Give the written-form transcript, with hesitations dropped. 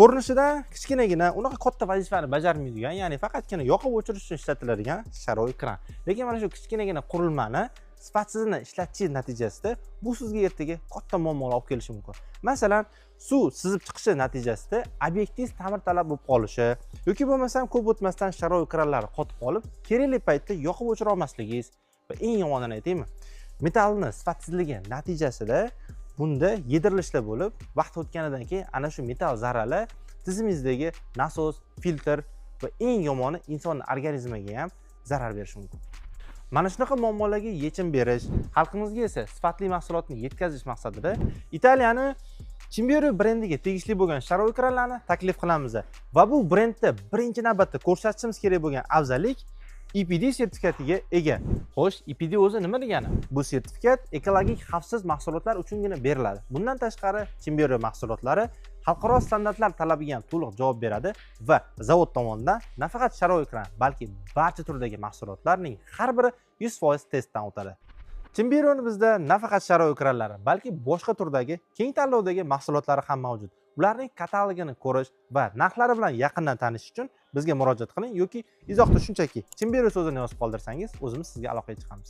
ko'rinishidan kichkinagina, unaqa katta vazifani bajarmaydigan, ya'ni faqatgina yoqib o'chirish uchun ishlatiladigan sharoit kran. Lekin mana shu kichkinagina qurilmani sifatsizini ishlatishingiz natijasida bu sizga ertaga katta muammolar olib kelishi mumkin. Masalan, suv sizib chiqishi natijasida obyektingiz ta'mirtalab bo'lib qolishi yoki bo'lmasam ko'p o'tmasdan sharoit kranlari qotib qolib, kerakli paytda yoqib o'chira olmasligingiz va eng yomonini aytaymi, metallni sifatsizligi natijasida bunda yedirilishlar bo'lib, vaqt o'tganidan keyin ana shu metall zarralar tizimingizdagi nasos, filtr va eng yomoni insonning organizmiga ham zarar berishi mumkin. Mana shunaqa muammolarga yechim berish, xalqimizga esa sifatli mahsulotni yetkazish maqsadida Italiyani Cimbero brendiga tegishli bo'lgan sharoit kranlarni taklif qilamiz va bu brendda birinchi navbatda ko'rsatishimiz kerak bo'lgan afzallik EPD sertifikatiga ega. Xo'sh, EPD o'zi nima degani? Bu sertifikat ekologik xavfsiz mahsulotlar uchungina beriladi. Bundan tashqari, Cimbero mahsulotlari xalqaro standartlar talabiga ham to'liq javob beradi va zavod tomonidan nafaqat sharoit kran, balki barcha turdagi mahsulotlarning har biri 100% testdan o'tadi. Cimberoni bizda nafaqat sharoit kranlari, balki boshqa turdagi keng tanlovdagi mahsulotlari ham mavjud. Ularning katalogini ko'rish va narxlari bilan yaqindan tanishish uchun bizga murojaat qiling yoki izohda shunchaki Cimbero so'zini yozib qoldirsangiz, o'zimiz sizga aloqaga chiqamiz.